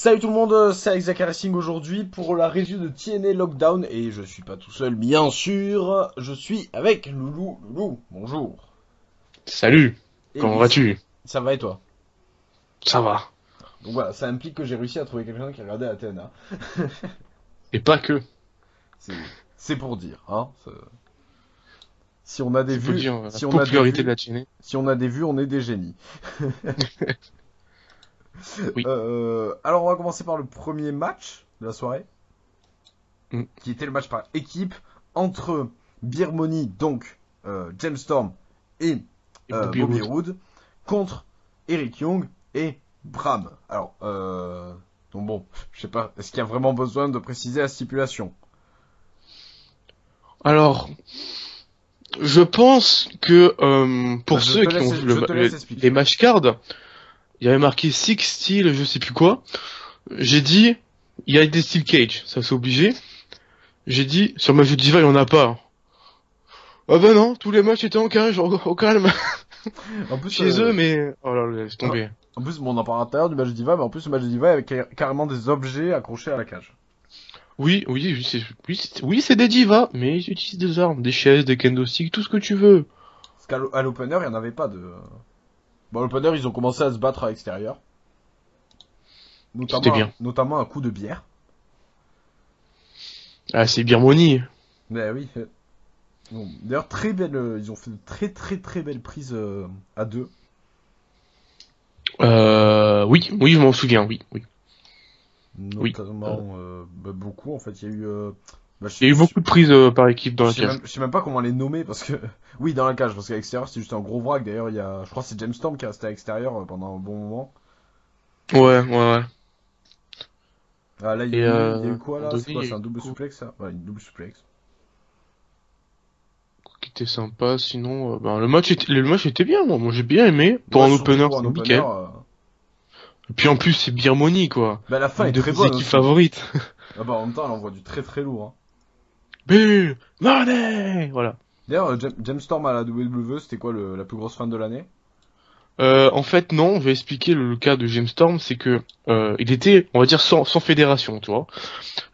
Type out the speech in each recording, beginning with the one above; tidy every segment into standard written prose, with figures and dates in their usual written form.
Salut tout le monde, c'est Alex Racing aujourd'hui pour la review de TNA Lockdown et je suis pas tout seul bien sûr, je suis avec Loulou. Loulou, bonjour. Salut, Et comment oui, vas-tu? ça va et toi? Ça va. Donc voilà, ça implique que j'ai réussi à trouver quelqu'un qui regardait la TNA. Et pas que. C'est pour dire, hein. Si on a des C'est pour vues, dire la si on a des popularité de vues, la TNA. si on a des vues, on est des génies. Oui. Alors on va commencer par le premier match de la soirée, Mm. qui était le match par équipe entre Beer Money, donc James Storm et Et Bobby Bobby Roode. Roode, contre Eric Young et Bram. Alors, donc bon, je sais pas, est-ce qu'il y a vraiment besoin de préciser la stipulation? Alors, je pense que Bah, pour ceux qui ont vu je te laisse les expliquer. match cards, il y avait marqué Six Steel, je sais plus quoi. J'ai dit, il y a des Steel Cage, ça c'est obligé. J'ai dit, sur ma jeu Diva, il y en a pas. Ah bah non, tous les matchs étaient en cage, au calme, En plus, chez eux, mais... Oh là là, laisse tomber. en plus, bon, on en parle à l'intérieur du match de Diva, mais en plus, le match de Diva avec carrément des objets accrochés à la cage. Oui, oui, oui, c'est des divas, mais ils utilisent des armes, des chaises, des kendo sticks, tout ce que tu veux. Parce qu'à l'opener, il n'y en avait pas de. Bon, à l'opener, ils ont commencé à se battre à l'extérieur. C'était bien. Notamment un coup de bière. Ah, c'est Birmanie. Mais oui. Bon, d'ailleurs, très belle. Ils ont fait de très belles prises à deux. Oui, oui, je m'en souviens, oui, oui, oui. Notamment beaucoup en fait. Il y a eu. Bah, Il y a eu beaucoup de prises par équipe dans la cage. je sais même pas comment les nommer parce que. Oui, dans la cage, parce qu'à l'extérieur, c'est juste un gros vrac. D'ailleurs, il y a. Je crois que c'est James Storm qui est resté à l'extérieur pendant un bon moment. Ouais, ouais, ouais. Ah, là, Et il y a eu à un quoi moment là? donné, C'est il quoi? y a C'est eu un double quoi suplex ça? Ouais, une double suplex. qui était sympa, sinon, ben, le match était bien, moi j'ai bien aimé. Pour Ouais, un surtout opener, pour un c'est opener. nickel. Et puis en plus, c'est Birmanie, quoi. Bah, la fin Une est de très mes bonne équipes aussi. favorites. Ah bah, en même temps, elle envoie du très lourd. Hein. Bull Money! Voilà. D'ailleurs, James Storm à la WWE, c'était quoi la plus grosse fan de l'année? En fait, non, je vais expliquer le cas de James Storm, c'est que il était, on va dire, sans fédération, tu vois.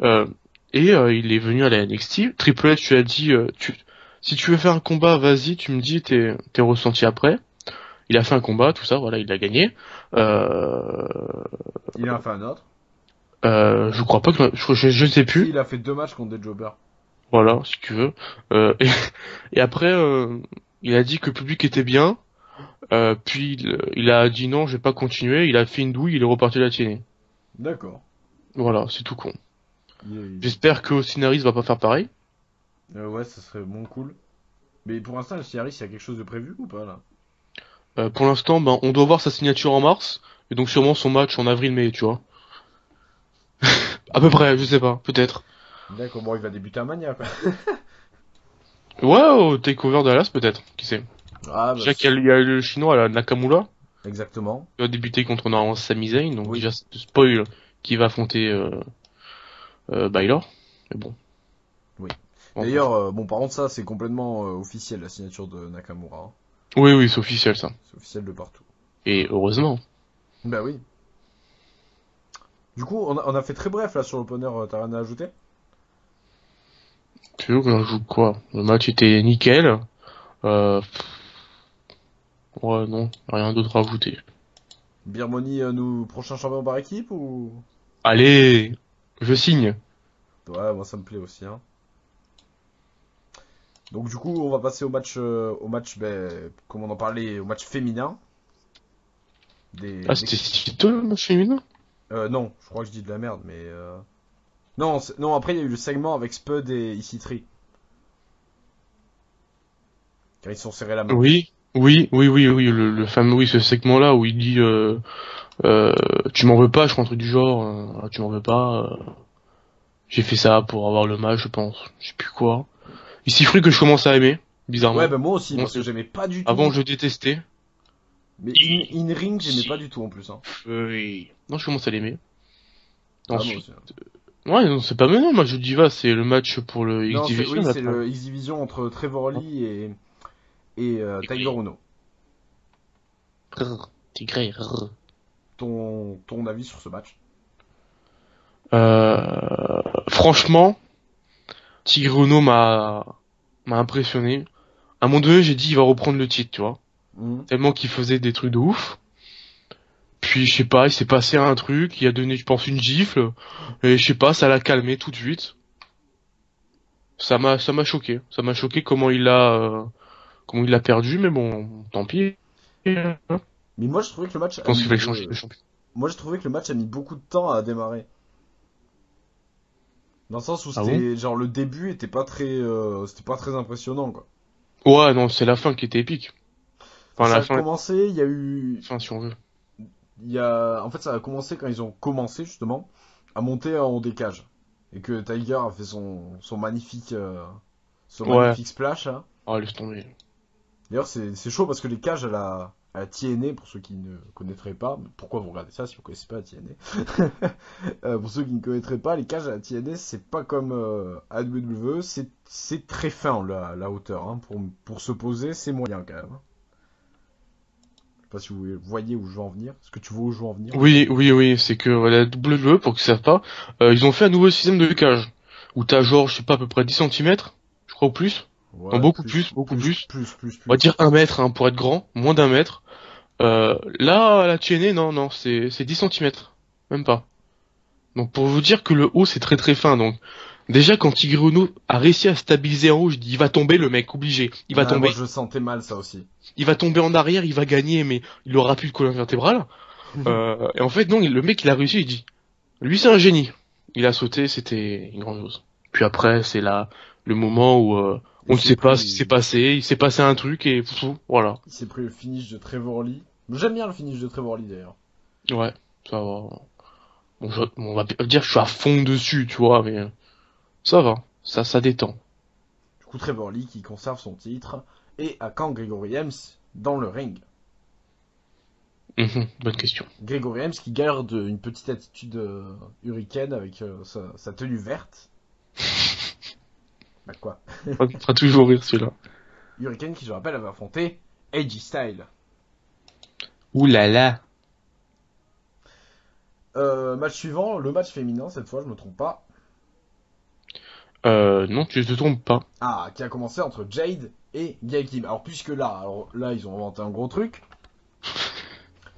Euh, il est venu à la NXT. Triple H, tu as dit, si tu veux faire un combat, vas-y, tu me dis tes ressentis après. Il a fait un combat, tout ça, voilà, il a gagné. Euh, Il en a fait un autre. je crois pas que, je sais Si, plus. il a fait deux matchs contre des jobbers. Voilà, si tu veux. Et après, il a dit que le public était bien. Puis il a dit non, je vais pas continuer. Il a fait une douille, il est reparti à la TNA. D'accord. Voilà, c'est tout con. Il- J'espère que Osinaris va pas faire pareil. Ouais, ça serait bon cool. Mais pour l'instant, le Ciaris, il y a quelque chose de prévu ou pas là? Pour l'instant, ben, on doit voir sa signature en mars, et donc sûrement son match en avril-mai, tu vois. À peu près, je sais pas, peut-être. D'accord, bon, il va débuter à Mania quoi. Ouais, au Takeover Dallas, peut-être, qui sait. Ah, bah, Déjà qu'il y a le chinois, la Nakamura, exactement. qui va débuter contre normalement Sami Zayn, donc Oui, déjà, spoil, qui va affronter Baylor. Mais bon, oui. on va D'ailleurs, voir. bon, par contre, ça, c'est complètement officiel, la signature de Nakamura. Hein. Oui, oui, c'est officiel, ça. C'est officiel de partout. Et heureusement. Bah oui. Du coup, on a fait très bref là sur l'opener, t'as rien à ajouter? Tu veux qu'on joue quoi? Le match était nickel. Euh, ouais, non, rien d'autre à ajouter. Birmoni, nous, prochain champion par équipe ou? Allez, je signe. Ouais, moi ça me plaît aussi. Hein. Donc du coup, on va passer au match, ben, comme on en parlait, au match féminin. Ah, Des... c'était Sito, le match féminin? Non, je crois que je dis de la merde, mais non, non. Après, il y a eu le segment avec Spud et EC3, car ils se sont serrés la main. Oui, oui, oui, oui, oui, le fameux, oui, ce segment-là où il dit, euh, tu m'en veux pas, je crois un truc du genre, tu m'en veux pas, j'ai fait ça pour avoir le match, je pense, je sais plus quoi. Ici, fruit que je commence à aimer, Ouais, bizarrement. ben moi aussi, Avant, parce que j'aimais pas du avant, tout. je détestais. Mais I- In Ring, j'aimais pas Si. du tout en plus. Hein. Oui. Non, je commence à l'aimer. Ah, moi Ensuite, aussi. Hein. ouais, non, c'est pas maintenant, moi je dis va, c'est le match pour le X Non, Division, oui, là, c'est le X Division entre Trevor Lee et Tiger Tigray. Uno. Tigray. Ton avis sur ce match? Franchement, Tigre Uno m'a impressionné. À un moment donné, j'ai dit il va reprendre le titre, tu vois. Mhm. Tellement qu'il faisait des trucs de ouf. Puis je sais pas, il s'est passé un truc, il a donné, je pense, une gifle, et je sais pas, ça l'a calmé tout de suite. Ça m'a choqué. Ça m'a choqué comment il l'a perdu, mais bon, tant pis. Je Mais moi, je trouvais que le match a pense mis qu'il fallait changer de champion. moi, je trouvais que le match a mis beaucoup de temps à démarrer. Dans le sens où Ah bon? c'était, genre, le début était pas très, c'était pas très impressionnant, quoi. Ouais, non, c'est la fin qui était épique. Enfin, Enfin, ça la a fin, commencé, il y a eu, fin si on veut. en fait, ça a commencé quand ils ont commencé, justement, à monter en haut des cages. Et que Tiger a fait son Ouais. magnifique splash, là. Oh, laisse tomber. D'ailleurs, c'est chaud parce que les cages à la TNA, pour ceux qui ne connaîtraient pas, pourquoi vous regardez ça si vous connaissez pas la TNA? Pour ceux qui ne connaîtraient pas, les cages à la TNA, c'est pas comme à WWE, c'est très fin la hauteur. Hein. Pour se poser, c'est moyen quand même. Hein. Je sais pas si vous voyez où je veux en venir. Est-ce que tu vois où je veux en venir? Oui, oui, oui, c'est que la WWE, pour qu'ils savent pas, ils ont fait un nouveau système de cage. Où t'as genre, je sais pas, à peu près 10 centimètres, je crois, ou plus. Non, Ouais, beaucoup plus, beaucoup plus. On va plus. dire 1 mètre, hein, pour être grand, moins d'1 mètre. Là, la TNA, non, non, c'est 10 centimètres. Même pas. Donc pour vous dire que le haut, c'est très très fin. Donc déjà, quand Tigreano a réussi à stabiliser en haut, je dis, il va tomber le mec, obligé. Il va Ouais, moi tomber. je sentais mal ça aussi. Il va tomber en arrière, il va gagner, mais il aura plus de colonne vertébrale. Et en fait, non, le mec, il a réussi, il dit, lui, c'est un génie. Il a sauté, c'était une grande chose. Puis après, c'est là le moment où on Il ne s'est sait pas ce qui s'est pris, passé. Il s'est passé un truc et fou, voilà. il s'est pris le finish de Trevor Lee. J'aime bien le finish de Trevor Lee d'ailleurs. Ouais, ça va. Bon, on va pas dire que je suis à fond dessus, tu vois, mais ça va. Ça détend. Du coup, Trevor Lee qui conserve son titre. Et à quand Gregory Helms dans le ring? Bonne question. Gregory Helms qui garde une petite attitude hurricane avec sa tenue verte. Bah quoi? Ça me fera toujours rire celui-là. Hurricane qui, je rappelle, avait affronté AJ Styles. Ouh là là. Match suivant, le match féminin, cette fois, je me trompe pas. Non, tu te trompes pas. Ah, qui a commencé entre Jade et Gail Kim. Alors là, ils ont inventé un gros truc.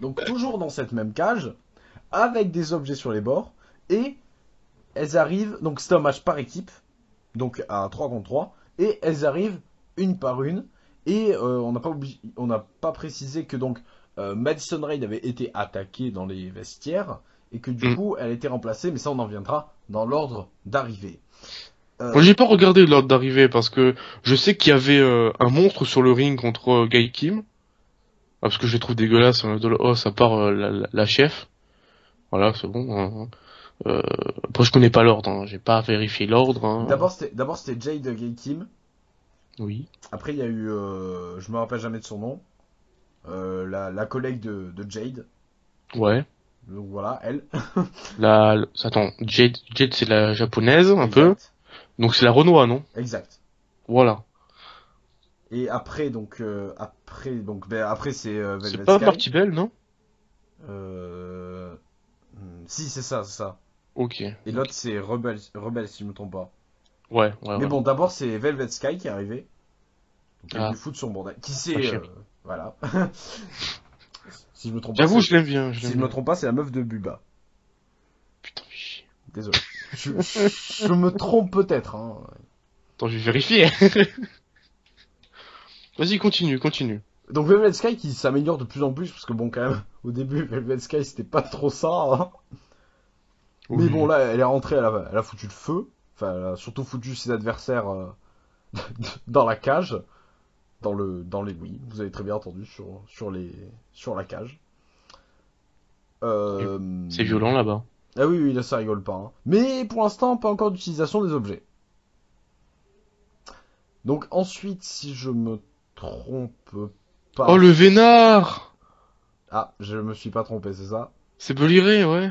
Donc toujours dans cette même cage, avec des objets sur les bords, et elles arrivent, donc c'est un match par équipe, donc à 3 contre 3, et elles arrivent une par une, et on n'a pas précisé que donc Madison Rayne avait été attaquée dans les vestiaires, et que du Hmm. coup elle a été remplacée, mais ça on en viendra dans l'ordre d'arrivée. Moi, Euh, j'ai pas regardé l'ordre d'arrivée parce que je sais qu'il y avait un monstre sur le ring contre Gail Kim. Ah, parce que je les trouve dégueulasses, à part la chef. Voilà, c'est bon. Hein. Après, je connais pas l'ordre. Hein. J'ai pas vérifié l'ordre. Hein. d'abord c'était Jade Gail Kim, Oui. après il y a eu, je me rappelle jamais de son nom, la collègue de Jade, Ouais. donc voilà, elle. Attends, Jade, c'est la japonaise, un peu. Exact. Donc c'est la Renoir, non? Exact. Voilà. Et après, après c'est C'est Velvet pas Sky. Marty Bell, non? Euh... Si, c'est ça, c'est ça. Ok. Et Ok. l'autre, c'est Rebel, si je me trompe pas. Ouais, ouais, Mais voilà. bon, d'abord, c'est Velvet Sky qui est arrivé. Donc, elle est venue Ah, foutre son bordel. Qui ma c'est chérie. Voilà. Si je me trompe pas, J'avoue, je l'aime bien, je si l'aime je me bien. trompe pas, c'est la meuf de Buba. Putain, fais chier. Désolé. Je me trompe peut-être, hein. Attends, je vais vérifier. Vas-y, continue, continue. Donc Velvet Sky qui s'améliore de plus en plus, parce que bon, quand même, au début, Velvet Sky, c'était pas trop ça, hein. Mais bon, Oui. là, elle est rentrée, elle a foutu le feu. Enfin, elle a surtout foutu ses adversaires dans la cage. Oui, vous avez très bien entendu, sur la cage. Euh... C'est violent là-bas. Ah oui, oui, là, ça rigole pas. Hein. Mais pour l'instant, pas encore d'utilisation des objets. Donc ensuite, si je me trompe Oh, pas... le vénard! Ah, je me suis pas trompé, c'est ça. C'est Beliré, ouais.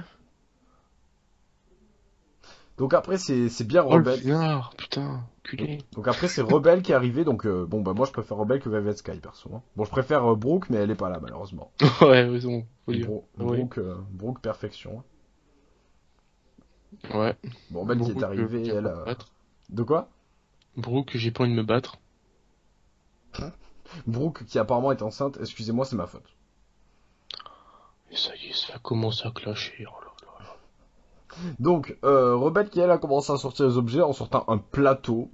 Donc après, c'est bien Oh, le Rebelle. vénard, putain, culé. Donc après, c'est Rebelle qui est arrivé. Donc bon, bah moi, je préfère Rebelle que Velvet Sky, perso. Hein. Bon, je préfère Brooke, mais elle est pas là, malheureusement. Ouais, ouais, c'est bon, faut dire. Oui. Brooke perfection. Ouais. Bon, Belle qui est Brooke, arrivée, j'ai elle pas envie de a... me battre. De quoi? Brooke, j'ai pas envie de me battre. Brooke qui apparemment est enceinte, excusez-moi, c'est ma faute. Et ça y est, ça commence à clasher. Oh là là. Donc, Rebelle qui elle a commencé à sortir les objets en sortant un plateau.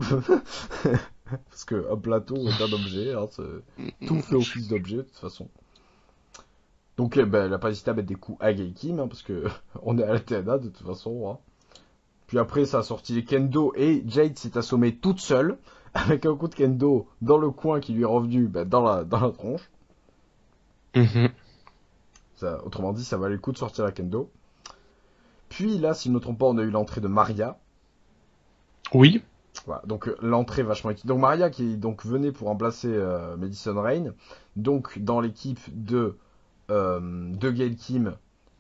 Parce que un plateau est un objet, hein, tout fait office d'objet de toute façon. Donc ben, elle a pas hésité à mettre des coups à Gay Kim, hein, parce que on est à la TNA de toute façon. Hein. Puis après ça a sorti les kendo et Jade s'est assommée toute seule avec un coup de kendo dans le coin qui lui est revenu ben, dans la tronche. Mhm. Ça, autrement dit, ça valait le coup de sortir la kendo. Puis là, si je ne me trompe pas, on a eu l'entrée de Maria. Oui. Voilà, donc l'entrée vachement équipe. Donc Maria qui donc venait pour remplacer Madison Rain, donc dans l'équipe de Gail Kim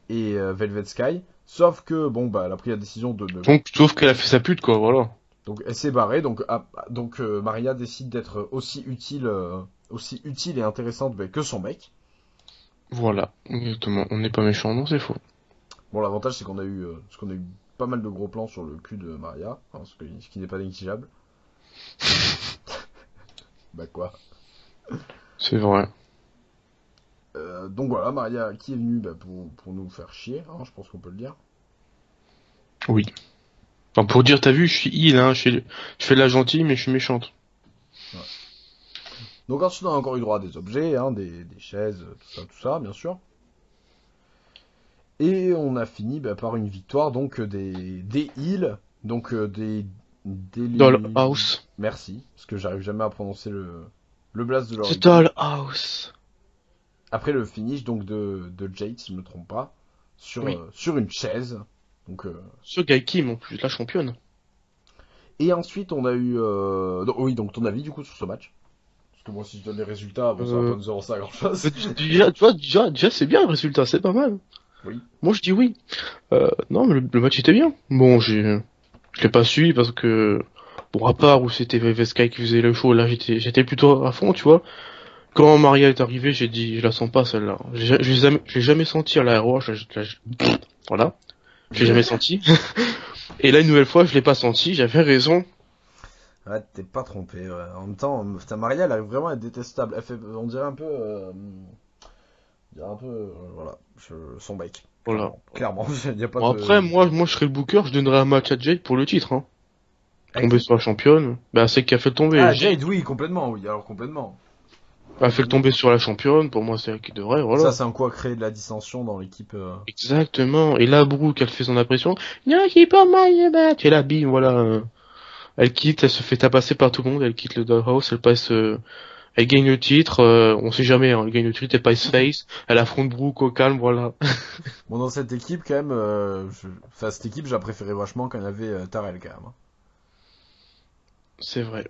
et Velvet Sky. Sauf que bon bah elle a pris la décision Donc, sauf qu'elle a fait sa pute, quoi, voilà. donc elle s'est barrée. Donc Maria décide d'être aussi utile et intéressante bah, que son mec. Voilà, exactement. On n'est pas méchant, non, c'est faux. Bon l'avantage c'est qu'on a eu pas mal de gros plans sur le cul de Maria, hein, ce qui n'est pas négligeable. Bah quoi. C'est vrai. Donc voilà, Maria qui est venue bah, pour nous faire chier, hein, je pense qu'on peut le dire. Oui. Enfin, pour dire, t'as vu, je suis heal, hein, je fais de la gentille, mais je suis méchante. Ouais. Donc ensuite on a encore eu droit à des objets, hein, des chaises, tout ça, bien sûr. Et on a fini bah, par une victoire donc des heals, donc des... Dollhouse. Merci, parce que j'arrive jamais à prononcer le blast de leur The équipe. Dollhouse. Après le finish donc de Jade, si je ne me trompe pas, Oui. sur une chaise. Donc, Ce Guy Kim, en plus, la championne. et ensuite on a eu... oui, donc ton avis du coup sur ce match. Parce que moi si je donne les résultats, bon ça va pas Euh, nous avancer à grand chose. déjà, tu vois, déjà, c'est bien le résultat, c'est pas mal. Oui. Moi, je dis oui. Non, mais le match était bien. Bon, je l'ai pas suivi parce que, bon, à part où c'était VVSky qui faisait le show, là, j'étais plutôt à fond, tu vois. Quand Maria est arrivée, j'ai dit, je la sens pas, celle-là. Je l'ai jamais senti à l'aéro, voilà. Je l'ai jamais senti. Et là, une nouvelle fois, je l'ai pas senti, j'avais raison. Ouais, t'es pas trompé. Ouais. En même temps, ta Maria, elle arrive vraiment à être détestable. Elle fait, on dirait un peu, voilà, son bec. Voilà. Clairement, il y a pas Bon, après, de. moi, je serais le booker, je donnerais un match à Jade pour le titre, hein. À Tomber qui? sur la championne. Bah, c'est qui a fait le tomber. Ah, Jade, oui, complètement, oui, alors complètement. A fait le tomber sur la championne, pour moi, c'est elle qui devrait, Ça, voilà. c'est un coup à créer de la dissension dans l'équipe. Exactement. Et là, Brooke, elle fait son impression. Non, j'ai pas mal de match. Et là, bim, voilà. Elle quitte, elle se fait tabasser par tout le monde, elle quitte le Dollhouse, elle passe, elle gagne le titre, on sait jamais, hein, elle gagne le titre, elle passe face, elle affronte Brooke au calme, voilà. Bon, dans cette équipe, quand même, enfin, cette équipe, j'ai préféré vachement quand il y avait Tarel, quand même. Hein. C'est vrai.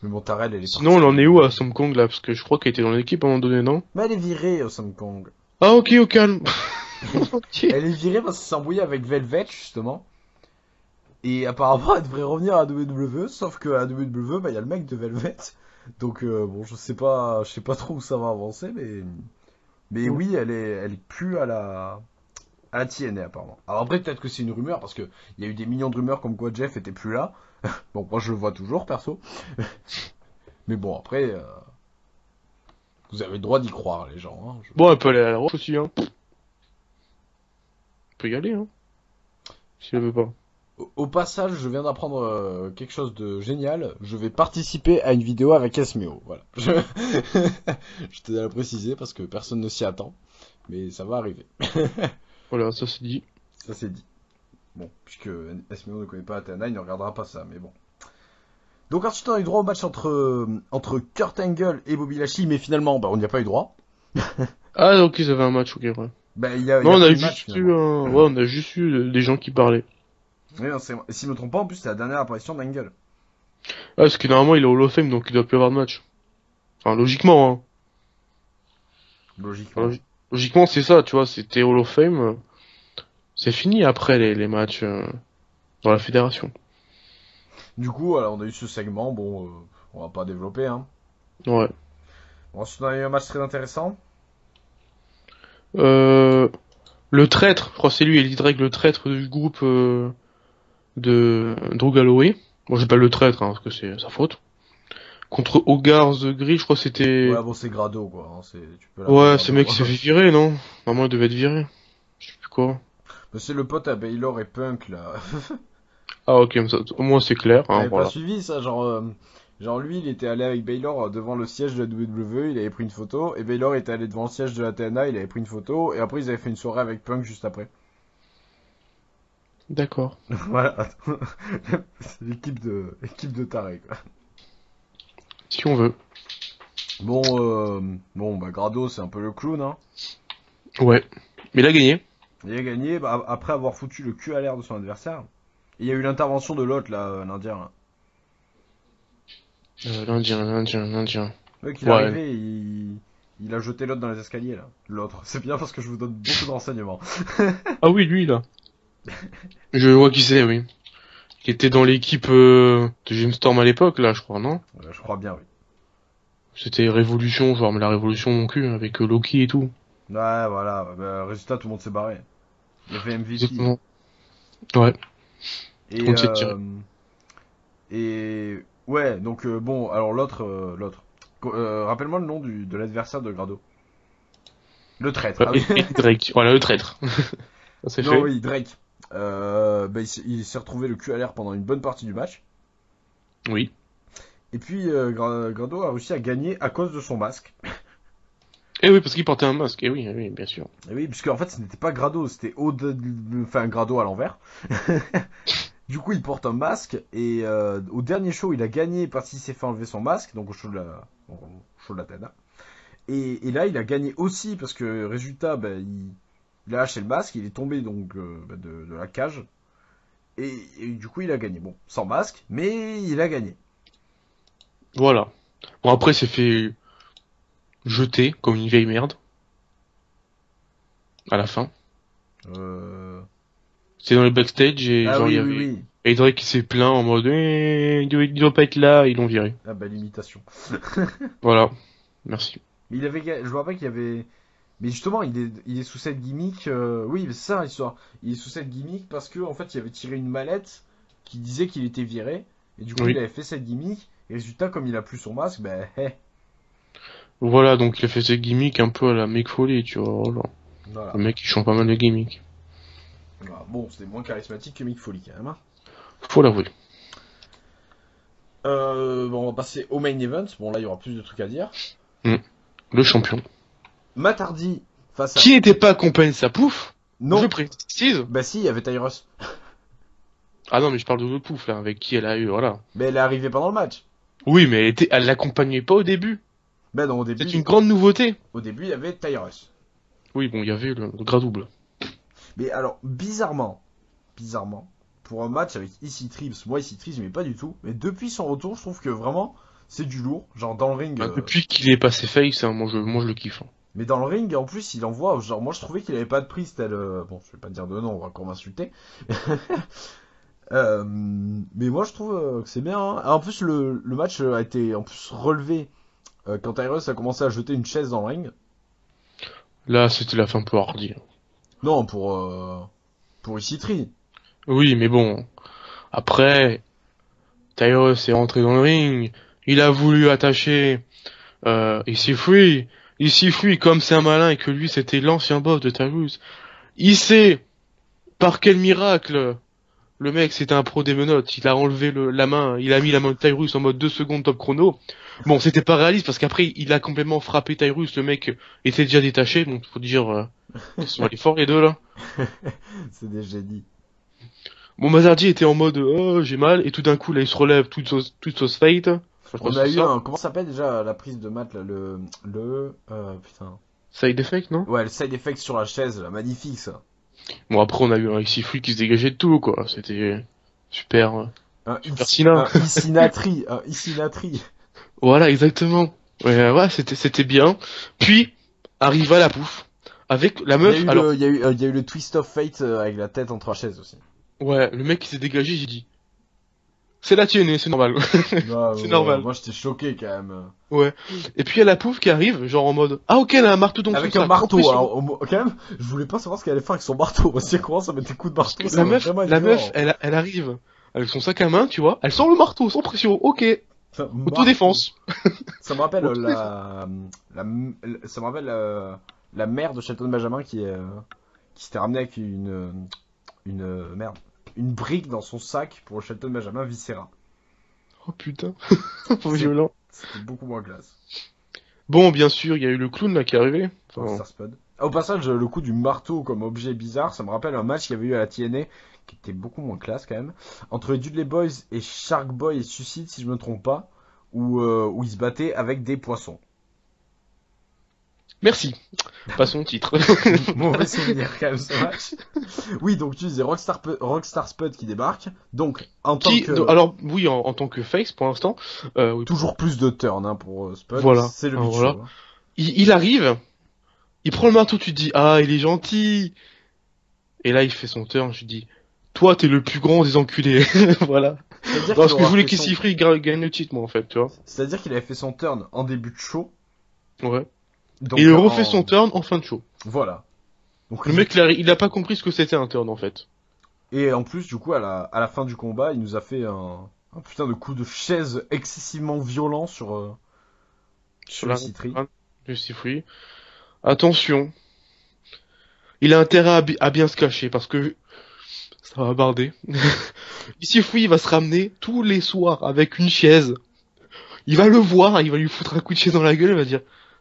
Mais bon, Tarel, elle est Sinon, elle partie. en est où à Song Kong, là? Parce que je crois qu'elle était dans l'équipe à un moment donné, non? Mais elle est virée au Hong Kong. Ah, ok, au calme. Ok. Elle est virée parce qu'elle s'est embrouillée avec Velvet, justement. Et apparemment, elle devrait revenir à WWE, sauf que à WWE, bah, il y a le mec de Velvet. Donc, bon, je sais pas trop où ça va avancer, mais oui, elle est plus à la TNA, apparemment. Alors après, peut-être que c'est une rumeur, parce que il y a eu des millions de rumeurs comme quoi Jeff était plus là. Bon, moi, je le vois toujours, perso. Mais bon, après, vous avez le droit d'y croire, les gens, hein. Bon, elle peut aller à la roche aussi, hein. Elle peut y aller, hein. Si elle veut pas. Au passage, je viens d'apprendre quelque chose de génial. Je vais participer à une vidéo avec Esmeo. Voilà. Je tenais à le préciser parce que personne ne s'y attend. Mais ça va arriver. Voilà, ça c'est dit. Ça c'est dit. Bon, puisque Esmeo ne connaît pas Athena, il ne regardera pas ça. Mais bon. Donc ensuite, on a eu droit au match entre Kurt Angle et Bobby Lashley. Mais finalement, bah, on n'y a pas eu droit. Ah, ok, ils avaient un match, ok, ouais. Bah, il y Non, a on pas a eu de match juste eu finalement. ouais, on a juste eu des gens qui parlaient. Oui, non, et si je me trompe pas, en plus, c'est la dernière apparition d'Angle. Ah, parce que normalement, il est Hall of Fame, donc il doit plus avoir de match. Enfin, logiquement, hein. Enfin, Logiquement. logiquement, c'est ça, tu vois, c'était Hall of Fame. C'est fini après les matchs dans la fédération. Du coup, voilà, on a eu ce segment. Bon, on va pas développer, hein. Ouais. Ensuite, on a eu un match très intéressant. Euh, le traître, je crois que c'est lui, Eddie Drake, le traître du groupe de Drew Galloway. Bon, j'ai pas le traître, hein, parce que c'est sa faute. Contre Hogarth Gris, je crois que c'était... Ouais, bon, c'est Grado, quoi. Hein, tu peux l'appeler Ouais, ce Grado. mec il s'est fait virer, non? Normalement, il devait être viré. Je sais plus quoi. Mais c'est le pote à Baylor et Punk, là. Ah, ok, mais ça, au moins c'est clair, hein, T'avais pas voilà. suivi ça, genre lui, il était allé avec Baylor devant le siège de la WWE, il avait pris une photo, et Baylor était allé devant le siège de la TNA, il avait pris une photo, et après ils avaient fait une soirée avec Punk juste après. D'accord. Voilà. C'est l'équipe de tarés, quoi. Si on veut. Bon, bah Grado, c'est un peu le clown, hein. Ouais. Mais il a gagné. Il a gagné bah, après avoir foutu le cul à l'air de son adversaire. Et il y a eu l'intervention de l'autre, là, l'Indien. Là. L'Indien. Le mec, il est Ouais. arrivé, il a jeté l'autre dans les escaliers, là. L'autre. C'est bien parce que je vous donne beaucoup de renseignements. Ah oui, lui, là. Je vois qui c'est, oui. Qui était dans l'équipe de Jim Storm à l'époque, là, je crois, non? Je crois bien, oui. C'était Révolution, genre, mais la Révolution, mon cul, avec Loki et tout. Ouais, voilà. Bah, résultat, tout le monde s'est barré. Il y avait MVP. Exactement. Ouais. Et, On s'est tiré. ouais, donc bon, alors l'autre. Rappelle-moi le nom de l'adversaire de Grado. Le traître. Ah oui. Et Drake. Voilà, le traître. Ça c'est Non, fait. oui, Drake. Bah, il s'est retrouvé le cul à l'air pendant une bonne partie du match. Oui. Et puis Grado a réussi à gagner à cause de son masque. Et oui, parce qu'il portait un masque. Et oui, bien sûr. Et oui, puisque en fait ce n'était pas Grado, c'était enfin Grado à l'envers. Du coup, il porte un masque et au dernier show, il a gagné parce qu'il s'est fait enlever son masque, donc au show de la TNA. Et là, il a gagné aussi parce que résultat, bah, il a lâché le masque, il est tombé donc bah, de la cage et du coup, il a gagné. Bon, sans masque, mais il a gagné. Voilà. Bon, après, il s'est fait jeter comme une vieille merde. À la fin. Euh... C'était dans les backstage et Ah genre, il oui, y oui, avait... oui. Et Drake qui s'est plaint en mode, il doit pas être là, ils l'ont viré. Ah bah l'imitation. Voilà. Merci. Mais je me rappelle qu'il y avait. Mais justement, il est sous cette gimmick. Oui, c'est ça l'histoire. Il est sous cette gimmick parce que en fait, il avait tiré une mallette qui disait qu'il était viré. Et du coup, il Oui. avait fait cette gimmick. Et résultat, comme il a plus son masque, ben, Voilà, donc il a fait ses gimmicks un peu à la Mick Foley, tu vois. Voilà. voilà. Le mec, il change pas mal de gimmicks. Voilà. Bon, c'était moins charismatique que Mick Foley quand même. Hein. Faut l'avouer. Bon, on va passer au main event. Bon, là, il y aura plus de trucs à dire. Le champion. Matt Hardy face à. Qui n'était pas accompagné de sa pouffe? Non. Je précise. Bah si, il y avait Tyrus. Ah non, mais je parle de l'autre pouffe, là, avec qui elle a eu, voilà. Mais elle est arrivée pendant le match. Oui, mais elle l'accompagnait pas au début. Ben non, au début. C'est une grande nouveauté. Au début, il y avait Tyrus. Oui, bon, il y avait le gras double. Mais alors, bizarrement, pour un match avec EC3, parce que moi EC3 je m'aimais pas du tout, mais depuis son retour, je trouve que vraiment c'est du lourd, genre dans le ring. Bah, depuis qu'il est passé face, hein, moi je le kiffe. Hein. Mais dans le ring, en plus, il envoie, genre moi je trouvais qu'il avait pas de prise tel. Bon, je vais pas dire de nom, on va encore m'insulter. Mais moi je trouve que c'est bien. Hein. En plus, le match a été en plus relevé quand Tyrus a commencé à jeter une chaise dans le ring. Là, c'était la fin peu hardy. Hein. Non, pour EC3. Oui, mais bon. Après, Tyrus est rentré dans le ring. Il a voulu attacher EC3. EC3, comme c'est un malin et que lui c'était l'ancien boss de Tyrus, il sait par quel miracle le mec c'était un pro des menottes. Il a enlevé la main, il a mis la main de Tyrus en mode 2 secondes top chrono. Bon, c'était pas réaliste parce qu'après il a complètement frappé Tyrus. Le mec était déjà détaché, donc faut dire ils sont allés forts les deux là. C'est des génies. Bon, Mazardi était en mode oh j'ai mal et tout d'un coup là il se relève toute sauce fate. Enfin, je crois On que a c'est eu ça. un. Comment ça s'appelle déjà la prise de mat là, putain. Side effect non? Ouais, le side effect sur la chaise, là, magnifique ça. Bon après on a eu un Isifui qui se dégageait de tout quoi. C'était super super Un Sina. Icinatri, un Icinatri. Voilà exactement. Ouais c'était bien. Puis arriva la pouffe avec la Il y a meuf. eu Alors il y a eu le twist of fate avec la tête entre la chaise aussi. ouais le mec qui s'est dégagé j'ai dit c'est la tienne c'est normal. C'est normal. Moi j'étais choqué quand même. Ouais. Et puis il y a la pouffe qui arrive genre en mode ah ok elle a un marteau dans le Avec sous-sac, un marteau, sans pression. alors, quand même, je voulais pas savoir ce qu'elle allait faire avec son marteau. Parce que comment ça met des coups de marteau, ça La va meuf, vraiment être la violent. meuf, elle arrive avec son sac à main, tu vois. Elle sort le marteau, sans pression, ok. Autodéfense. Ça me rappelle Autodéfense. ça me rappelle la mère de Shelton Benjamin qui s'était ramenée avec merde, une brique dans son sac pour Shelton Benjamin Viscera. Oh putain, trop C'est- violent. C'était beaucoup moins classe. Bon, bien sûr, il y a eu le clown là qui est arrivé. Enfin, Rockstar Spud. Ah, au passage, le coup du marteau comme objet bizarre, ça me rappelle un match qu'il y avait eu à la TNA qui était beaucoup moins classe quand même, entre les Dudley Boys et Shark Boy et Suicide, si je me trompe pas, où ils se battaient avec des poissons. merci. Passons au titre. Mauvais souvenir quand même ce match. Oui, donc tu disais Rockstar Spud qui débarque, donc en tant que... Alors, oui, en tant que face, pour l'instant, oui, Toujours plus de turn hein, pour Spud, voilà. c'est le Alors, Big voilà. Show. Hein. Il arrive, il prend le marteau, tu te dis, ah, il est gentil. Et là, il fait son turn, je dis, toi, t'es le plus grand des enculés. Voilà. C'est-à-dire Parce qu'il que je aura voulais fait son... qu'Issifree gagne le titre, moi, en fait, tu vois. C'est-à-dire qu'il avait fait son turn en début de show, Ouais. donc Et il refait son turn en fin de show. Voilà. Donc Le mec, il a pas compris ce que c'était un turn, en fait. Et en plus, du coup, à la fin du combat, il nous a fait un putain de coup de chaise excessivement violent sur La Issitri. de Issifree. Attention. Il a intérêt à bien se cacher, parce que ça va barder. Issifree, il va se ramener tous les soirs avec une chaise. Il va le voir, il va lui foutre un coup de chaise dans la gueule, il va dire,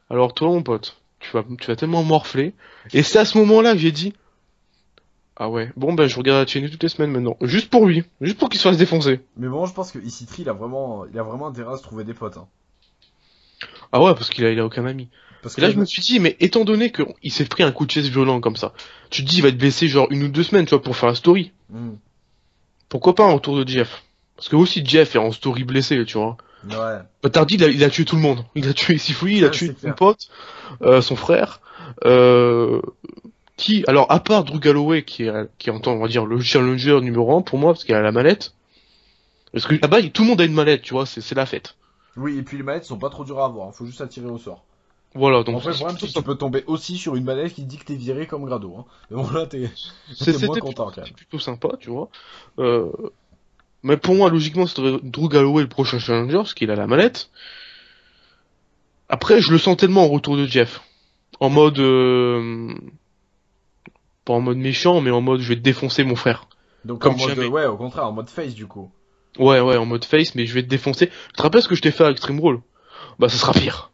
alors toi, mon pote, tu vas tellement morfler. Et c'est à ce moment-là que j'ai dit, ah ouais, bon ben je regarde la chaîne toutes les semaines maintenant, juste pour lui, juste pour qu'il se fasse défoncer. Mais bon, je pense que Issitri, il a vraiment intérêt à se trouver des potes. Hein. Ah ouais, parce qu'il a aucun ami. Parce Et que là je me suis dit, mais étant donné qu'il s'est pris un coup de chaise violent comme ça, tu te dis il va être blessé genre 1 ou 2 semaines, tu vois, pour faire la story. Hmm. Pourquoi pas un retour de Jeff? Parce que aussi Jeff est en story blessé, tu vois. Ouais, Bah, Tardy, il a tué tout le monde. Il a tué Sifui, il a ouais, tué c'est son clair. pote, son frère, alors à part Drew Galloway qui est en temps, on va dire le challenger numéro 1 pour moi parce qu'il a la mallette. Parce que là-bas tout le monde a une mallette, tu vois, c'est la fête. Oui, et puis les manettes sont pas trop dures à avoir, hein, faut juste la tirer au sort. Voilà, Bon, donc après, le c'est problème, c'est plutôt que tu sympa. peux tomber aussi sur une manette qui dit que t'es viré comme Grado. Hein. Mais bon, là, t'es moins C'était content quand même. plutôt sympa, tu vois. Euh, mais pour moi, logiquement, c'était Drew Galloway le prochain challenger parce qu'il a la mallette. Après, je le sens tellement en retour de Jeff, en mode pas en mode méchant, mais en mode je vais te défoncer mon frère, Donc en comme mode, jamais. ouais, au contraire, en mode face du coup. Ouais, en mode face, mais je vais te défoncer. Tu te rappelles ce que je t'ai fait à Extreme Brawl? Bah, ça sera pire.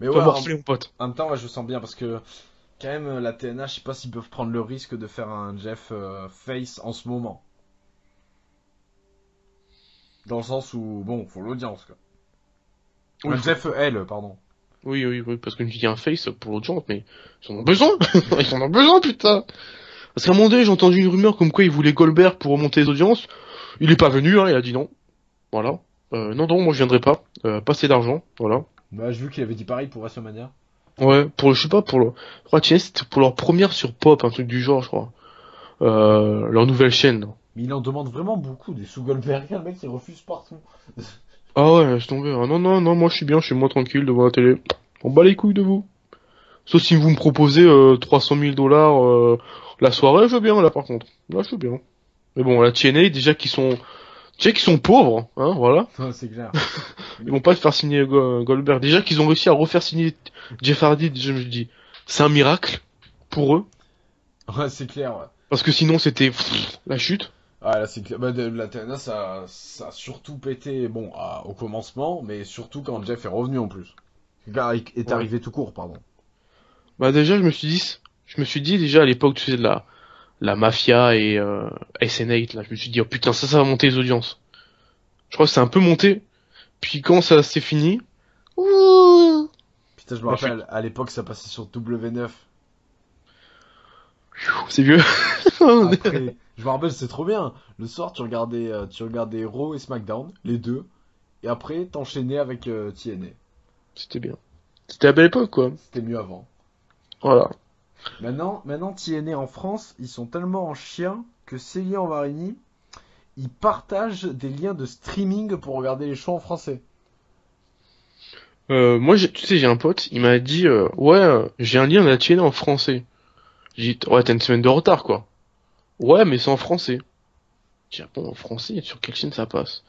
Mais Tu vas ouais, morfler, mon pote. en même temps, ouais, je sens bien parce que quand même, la TNA, je sais pas s'ils peuvent prendre le risque de faire un Jeff face en ce moment. Dans le sens où, bon, faut l'audience quoi. Oui, Un Jeff L, pardon. oui, parce que je dis un face pour l'audience, mais ils en ont besoin. Ils en ont besoin, putain. Parce qu'à un moment donné, j'ai entendu une rumeur comme quoi il voulait Goldberg pour remonter les audiences. Il est pas venu, hein, il a dit non. Voilà. Non, moi je viendrai pas. Pas assez d'argent, voilà. Bah, j'ai vu qu'il avait dit pareil pour WrestleMania. Ouais, je sais pas, je crois, tiens, c'était pour leur première sur Pop, un truc du genre, je crois. Leur nouvelle chaîne. Mais il en demande vraiment beaucoup des sous Goldberg, le mec il refuse partout. Ah ouais, laisse tomber. Ah non, moi je suis bien, je suis moi tranquille devant la télé. On bat les couilles de vous. Sauf si vous me proposez 300 000 dollars la soirée, je veux bien là par contre. Là je veux bien. Mais bon, la TNA, déjà qu'ils sont pauvres, hein, voilà. Ouais, c'est clair. Ils vont pas te faire signer Goldberg. Déjà qu'ils ont réussi à refaire signer Jeff Hardy, déjà, je me dis, c'est un miracle pour eux. Ouais, c'est clair, ouais. Parce que sinon c'était la chute. Ah, là, c'est clair. Bah, la TNA, ça a surtout pété, bon, au commencement, mais surtout quand Jeff est revenu en plus. Quand il est Ouais. arrivé tout court, pardon. Bah déjà je me suis dit déjà à l'époque tu sais de la mafia et SN8 là, je me suis dit oh putain ça va monter les audiences. Je crois que c'est un peu monté. Puis quand ça s'est fini, ouh, Putain, je me la chute. rappelle, à l'époque, ça passait sur W9. C'est vieux. Après, je me rappelle, c'est trop bien. Le soir, tu regardais Raw et SmackDown, les deux, et après, t'enchaînais avec TNA. C'était bien. C'était la belle époque quoi. C'était mieux avant. Voilà. Maintenant, TNA en France, ils sont tellement en chien que Célia Varini, ils partagent des liens de streaming pour regarder les shows en français. Moi tu sais j'ai un pote, il m'a dit ouais j'ai un lien de la TNA en français. J'ai dit ouais t'as une semaine de retard quoi. Ouais mais c'est en français. Je dis, ah bon, en français, sur quelle chaîne ça passe?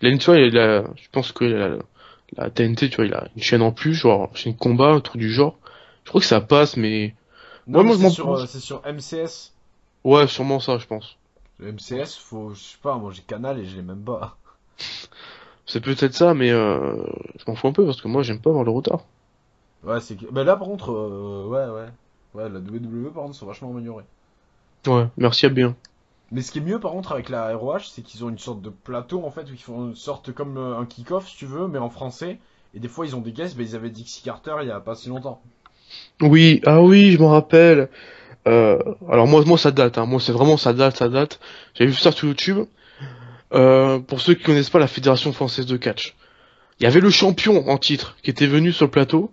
Là, tu vois, je pense que la TNT, tu vois, il a une chaîne en plus, genre, chaîne combat, un truc du genre. Je crois que ça passe, mais Non, ouais, mais moi, c'est sur MCS. ouais, sûrement ça, je pense. Le MCS, faut, je sais pas, moi j'ai Canal et je l'ai même pas. C'est peut-être ça, mais je m'en fous un peu parce que moi, j'aime pas avoir le retard. Ouais, mais là par contre, ouais, ouais. Ouais, la WWE par contre, sont vachement améliorés. Ouais, merci à bien. Mais ce qui est mieux par contre avec la ROH, c'est qu'ils ont une sorte de plateau en fait, où ils font une sorte comme un kick-off si tu veux, mais en français. Et des fois ils ont des guests, bah, ils avaient Dixie Carter il y a pas si longtemps. Oui, ah oui, je m'en rappelle. Euh, alors moi, ça date, hein. Moi, c'est vraiment ça date. J'avais vu ça sur YouTube. Pour ceux qui connaissent pas la Fédération française de catch, il y avait le champion en titre qui était venu sur le plateau.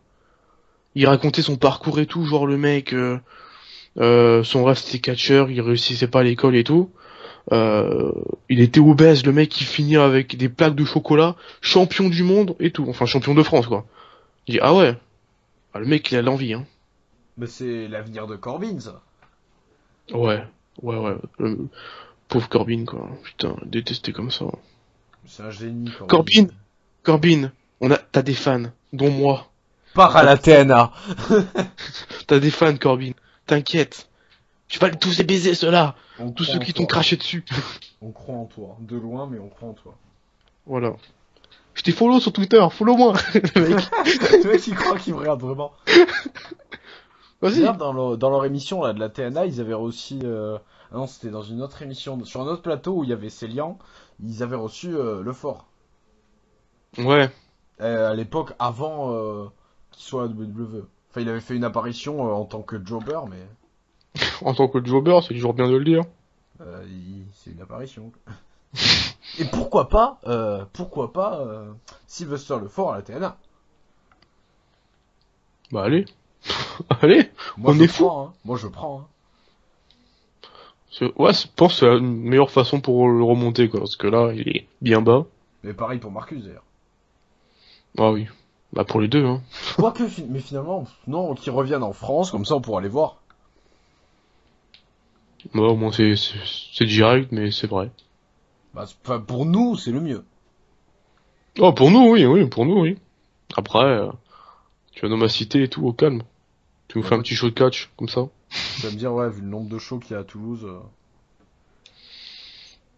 Il racontait son parcours et tout, genre le mec, son rêve c'était catcheur, il réussissait pas à l'école et tout. Euh, il était obèse, le mec qui finit avec des plaques de chocolat, champion du monde et tout, enfin champion de France quoi. Je dis ah ouais, ah, le mec il a l'envie hein. Mais c'est l'avenir de Corbin ça. Ouais, ouais, le pauvre Corbin quoi, putain, détesté comme ça. C'est un génie Corbin. Corbin, Corbin, t'as des fans, dont moi. Part à T'as la TNA. t'as des fans Corbin, t'inquiète, tu vas tous les baiser ceux-là, On tous croit ceux en qui t'ont toi. craché dessus. On croit en toi. De loin, mais on croit en toi. Voilà. Je t'ai follow sur Twitter, follow-moi, le mec. Tu vois, qui croit qu'il me regarde vraiment. Vas-y. D'ailleurs, dans leur émission là, de la TNA, ils avaient aussi. Ah non, c'était dans une autre émission, sur un autre plateau où il y avait Célian. Ils avaient reçu Le Fort. Ouais. À l'époque, avant qu'il soit à WWE. Enfin, il avait fait une apparition en tant que jobber, mais En tant que jobber, c'est toujours bien de le dire. c'est une apparition. Et pourquoi pas Sylvester Le Fort à la TNA. Bah allez. Allez, Moi, on je est fou. prends, hein. Moi, je prends, hein. Ouais, je pense que c'est la meilleure façon pour le remonter, quoi. Parce que là, il est bien bas. Mais pareil pour Marcus, d'ailleurs. Ah oui. Bah pour les deux, hein. Quoique, mais finalement, non, qu'ils reviennent en France, comme ça on pourra les voir. Bah au moins c'est direct, mais c'est vrai. Bah, enfin, pour nous, c'est le mieux. Oh, pour nous, oui, oui, pour nous, oui. Après, tu vas nous ma cité et tout, au calme. Tu nous Bah, fais un moi, petit show de catch, comme ça. tu vas me dire, ouais, vu le nombre de shows qu'il y a à Toulouse.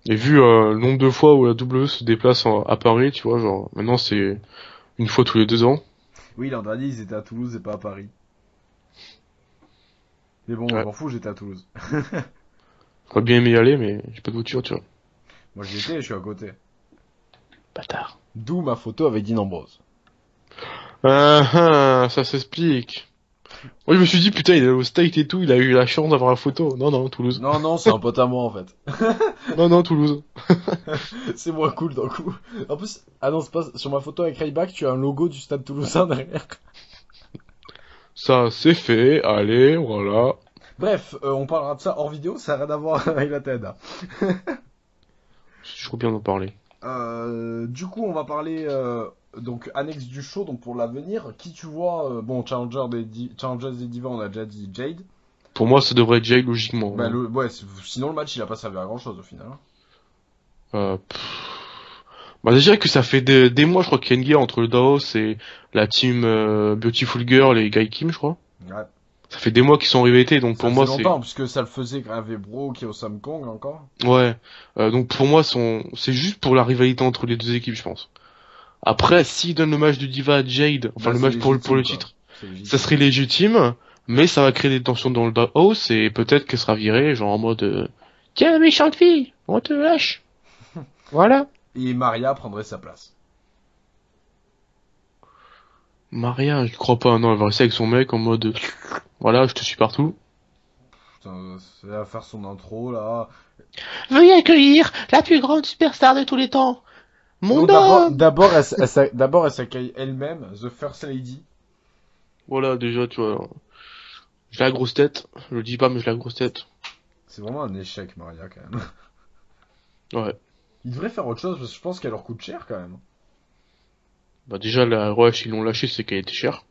Et vu le nombre de fois où la W se déplace à Paris, tu vois, genre, maintenant c'est une fois tous les 2 ans. Oui, l'an dernier, ils étaient à Toulouse et pas à Paris. Mais bon, je Ouais. m'en fous, j'étais à Toulouse. J'aurais bien aimé y aller, mais j'ai pas de voiture, tu vois. Moi, j'y étais et je suis à côté. Bâtard. D'où ma photo avec Dean Ambrose. Ah, ça s'explique. Moi, je me suis dit, putain, il est au State et tout, il a eu la chance d'avoir la photo. Non, non, Toulouse. Non, non, c'est un pote à moi en fait. Non, non, Toulouse. C'est moins cool d'un coup. En plus, ah non, c'est pas sur ma photo avec Rayback, tu as un logo du stade toulousain derrière. Ça, c'est fait. Allez, voilà. Bref, on parlera de ça hors vidéo, ça n'a rien à voir avec la TED. C'est toujours bien d'en parler. Du coup, on va parler donc annexe du show, donc pour l'avenir. Qui tu vois bon, Challengers des Divas, on a déjà dit Jade. Pour moi, ça devrait être Jay, logiquement. Bah, Hein. ouais, sinon le match il a pas servi à grand chose au final, hein. Bah, déjà que ça fait des mois, je crois qu'il y a une guerre entre le Daos et la team Beautiful Girl et Guy Kim, je crois. Ouais. Ça fait des mois qu'ils sont rivalités, donc Ça pour faisait moi, c'est... longtemps, puisque ça le faisait quand il y avait Bro qui est au Samkong encore. Ouais. Donc pour moi, c'est juste pour la rivalité entre les deux équipes, je pense. Après, s'ils donnent le match de Diva à Jade, enfin Bah, le c'est match pour légitime, le quoi. titre, C'est ça légitime. serait légitime, mais ça va créer des tensions dans le house et peut-être qu'elle sera virée, genre en mode tiens, méchante fille, on te lâche. Voilà. Et Maria prendrait sa place. Maria, je crois pas, non, elle va rester avec son mec en mode voilà, je te suis partout. Putain, c'est à faire son intro là. Veuillez accueillir la plus grande superstar de tous les temps, Non, mon homme. d'abord, elle s'accueille elle-même, The First Lady. Voilà, déjà, tu vois, j'ai la grosse tête, je le dis pas, mais j'ai la grosse tête. C'est vraiment un échec, Maria, quand même. Ouais. Ils devraient faire autre chose, parce que je pense qu'elle leur coûte cher, quand même. Bah déjà, la rush, ils l'ont lâché, c'est qu'elle était chère.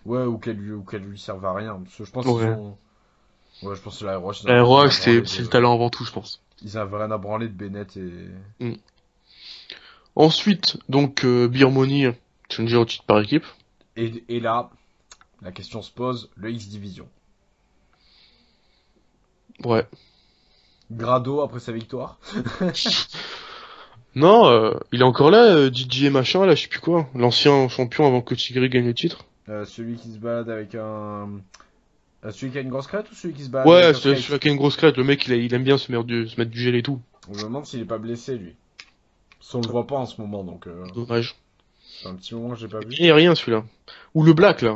Ouais, ou qu'elle lui serve à rien. Parce que je pense qu'ils Ouais. ont. Ouais, je pense que la Roche, ils en La ont rien à rush, branler c'est le de. talent avant tout, je pense. Ils avaient rien à branler de Bennett et... Mm. Ensuite, donc, Beer Money, challenger au titre par équipe. Et là, la question se pose, le X Division. Ouais. Grado après sa victoire. Non, il est encore là, DJ machin, là, je sais plus quoi. L'ancien champion avant que Tigre gagne le titre. Celui qui se balade avec un... celui qui a une grosse crête ou celui qui se balade Ouais, avec un c'est skate? celui qui a une grosse crête, le mec, il aime bien se mettre du gel et tout. Je me demande s'il est pas blessé, lui. Parce qu'on le voit pas en ce moment, donc... Dommage. c'est un petit moment que j'ai pas vu. Il y a rien, celui-là. Ou le Black, là.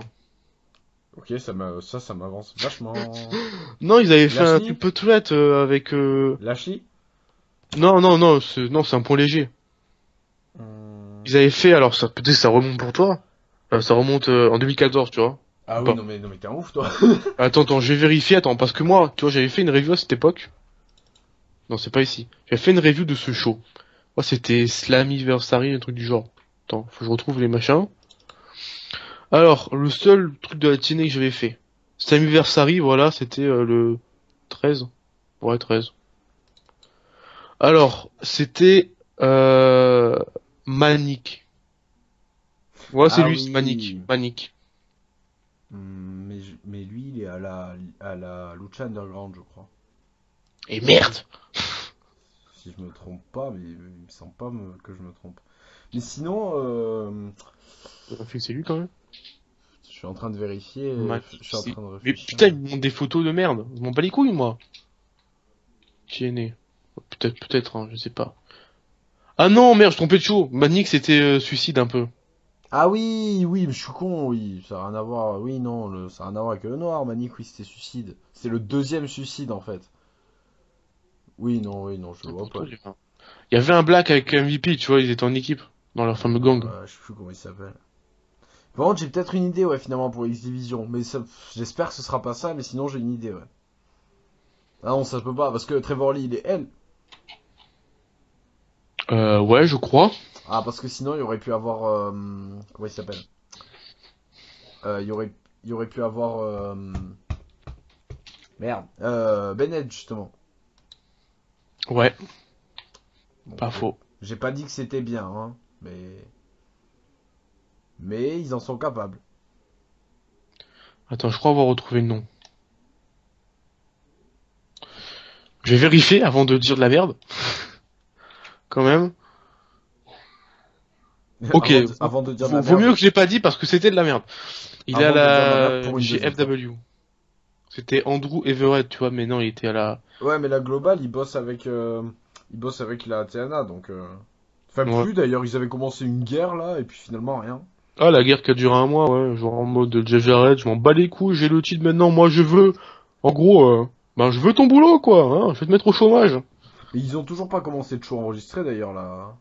Ok, ça m'avance vachement. Non, ils avaient fait un Lashley? triple threat avec... Lashley? Non, c'est un point léger. Hum. Ils avaient fait, alors ça peut-être ça remonte pour toi. Ça remonte en 2014, tu vois. Ah Ou oui, pas. non mais t'es un ouf, toi. Attends, je vais vérifier, attends, parce que moi, tu vois, j'avais fait une review à cette époque. Non, c'est pas ici. J'avais fait une review de ce show. Moi, c'était Slammiversary, un truc du genre. Attends, faut que je retrouve les machins. Alors, le seul truc de la TNA que j'avais fait. Slammiversary, voilà, c'était le 13. Ouais, 13. Alors, c'était Manic. Ouais, c'est Ah lui, c'est Manic. oui. Manic. Mais lui, il est à la Lucha Underground, je crois. Et merde! Si je me trompe pas, mais il me semble pas que je me trompe. Mais sinon, C'est lui quand même. je suis en train de vérifier, Manic, je suis en c'est... train de Mais réfléchir. putain, ils me montrent des photos de merde. Je m'en bats les couilles, moi. Qui est né? Peut-être, hein, je sais pas. Ah non, merde, je trompais de show. Manic, c'était suicide un peu. Ah oui, oui, mais je suis con, oui, ça n'a rien à voir. Oui, non, ça n'a rien à voir avec le noir, Manic, oui, c'était suicide. C'est le deuxième suicide, en fait. Oui, non, je le vois Pourtant, pas. il y avait un black avec MVP, tu vois, ils étaient en équipe. Dans leur fameux gang. Je sais plus comment il s'appelle. Par contre, j'ai peut-être une idée, ouais, finalement, pour X Division. Mais j'espère que ce sera pas ça, mais sinon, j'ai une idée, ouais. Ah non, ça peut pas, parce que Trevor Lee, il est elle. Ouais, je crois. Ah, parce que sinon, il y aurait pu avoir. Comment il s'appelle? Euh, il y aurait, il y aurait pu avoir. Merde. Bennett, justement. Ouais, Bon, pas faux. j'ai pas dit que c'était bien, hein. Mais ils en sont capables. Attends, je crois avoir retrouvé le nom. Je vais vérifier avant de dire de la merde. Quand même. Ok, Avant de dire de la vaut mieux merde. que je l'ai pas dit parce que c'était de la merde. Il est à Avant de dire de la merde la pour une deuxième fois. GFW. C'était Andrew Everett, tu vois, mais non, il était à la... Ouais, mais la globale, il bosse avec la TNA, donc. Enfin, Ouais. plus d'ailleurs, ils avaient commencé une guerre là, et puis finalement rien. Ah, la guerre qui a duré un mois, ouais, genre en mode Jeff Jarrett, je m'en bats les couilles, j'ai le titre maintenant, moi je veux... En gros, ben je veux ton boulot, quoi, hein, je vais te mettre au chômage. Mais ils ont toujours pas commencé de show enregistré d'ailleurs là.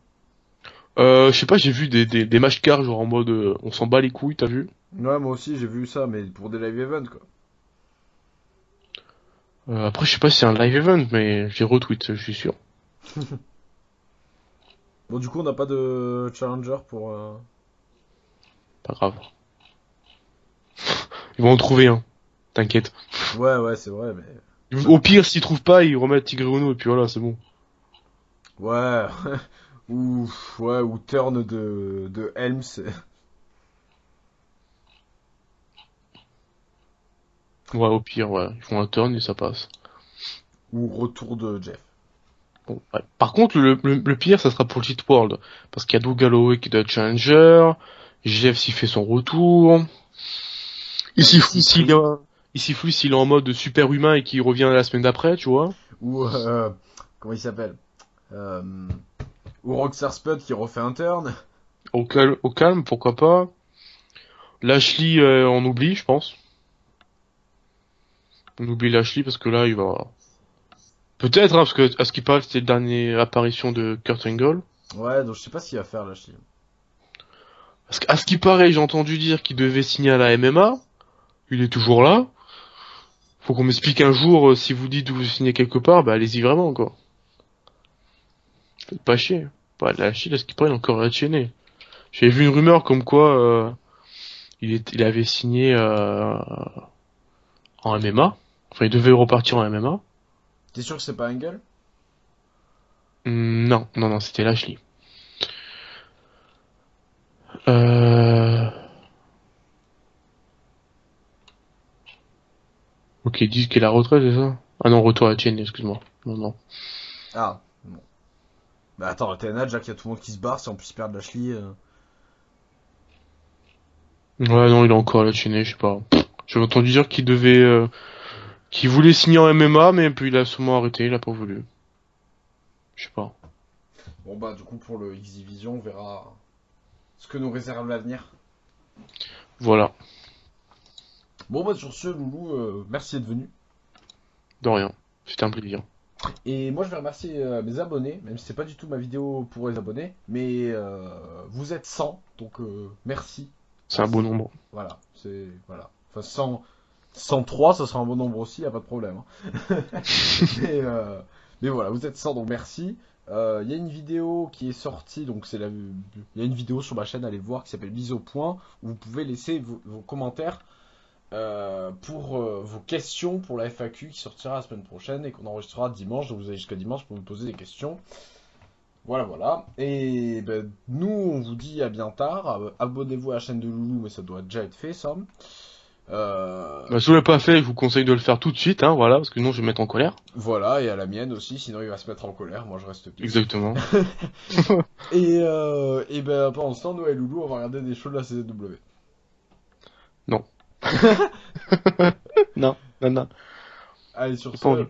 Je sais pas, j'ai vu des matchs cars, genre en mode on s'en bat les couilles, t'as vu? Ouais, moi aussi j'ai vu ça, mais pour des live events quoi. Après, je sais pas si c'est un live event, mais j'ai retweet, je suis sûr. Bon, du coup, on n'a pas de challenger pour. Pas grave. Ils vont en trouver un, t'inquiète. Ouais, c'est vrai, mais. Au pire, s'ils trouvent pas, ils remettent Tigre Uno, et puis voilà, c'est bon. Ouais. ou. Ouais, ou turn de Helms. Ouais, au pire, ouais, ils font un turn et ça passe. ou retour de Jeff. Bon, ouais. Par contre, le pire, ça sera pour le Cheat World. Parce qu'il y a Doug Galloway qui doit être challenger. Jeff s'y fait son retour. Il s'y fout s'il est, s'il est en mode super humain et qu'il revient la semaine d'après, tu vois. Ou. Comment il s'appelle euh, Ou Rockstar Spud qui refait un turn. Au calme, pourquoi pas. Lashley, on oublie, je pense. On oublie Lashley parce que là, il va... Peut-être, hein, parce que à ce qui parle, c'était la dernière apparition de Kurt Angle. Ouais, donc je sais pas ce qu'il va faire là, Lashley. Parce qu'à ce qui paraît, j'ai entendu dire qu'il devait signer à la MMA. Il est toujours là. Faut qu'on m'explique un jour, si vous dites que vous signez quelque part, bah allez-y vraiment, quoi. Faites pas chier. Bah, Lashley, à ce qui paraît, il est encore réchaîné. J'avais vu une rumeur comme quoi il avait signé en MMA. Enfin, il devait repartir en MMA. T'es sûr que c'est pas Angle? Non, non, non, c'était Lashley. Euh... Ok, ils disent qu'elle est à la retraite, c'est ça? Ah non, retour à la TNA, excuse-moi. Non, non. Ah, bon. Bah attends, TNA, déjà qu'il y a tout le monde qui se barre, si en plus ils perdent Lashley. Ouais, non, il est encore à la TNA, je sais pas. J'avais entendu dire qu'il devait, qu'il voulait signer en MMA, mais puis il a sûrement arrêté, il a pas voulu. Je sais pas. Bon bah du coup pour le X-Division, on verra ce que nous réserve l'avenir. Voilà, Bon bah sur ce, Loulou, merci d'être venu. de rien. C'était un plaisir. Et moi je vais remercier mes abonnés, même si c'est pas du tout ma vidéo pour les abonnés, mais vous êtes 100, donc merci. C'est un beau nombre. Voilà, c'est voilà. Enfin 100, 103, ça sera un bon nombre aussi, y a pas de problème, hein. mais, euh, mais voilà, vous êtes 100, donc merci. Il y a une vidéo qui est sortie, donc il y a une vidéo sur ma chaîne, allez voir, qui s'appelle Mise au point, où vous pouvez laisser vos commentaires pour vos questions pour la FAQ qui sortira la semaine prochaine et qu'on enregistrera dimanche. Donc vous avez jusqu'à dimanche pour me poser des questions. Voilà, voilà. Et ben, nous, on vous dit à bien tard. Abonnez-vous à la chaîne de Loulou, mais ça doit déjà être fait, ça. Bah, si vous l'avez pas fait, je vous conseille de le faire tout de suite, hein, voilà, parce que sinon je vais me mettre en colère. Voilà, et à la mienne aussi, sinon il va se mettre en colère. Moi, je reste peace. Exactement. Et ben, pendant ce temps, nous et Loulou, on va regarder des shows de la CZW. Non. Non, non, non. Allez, sur J'ai pas ce, envie.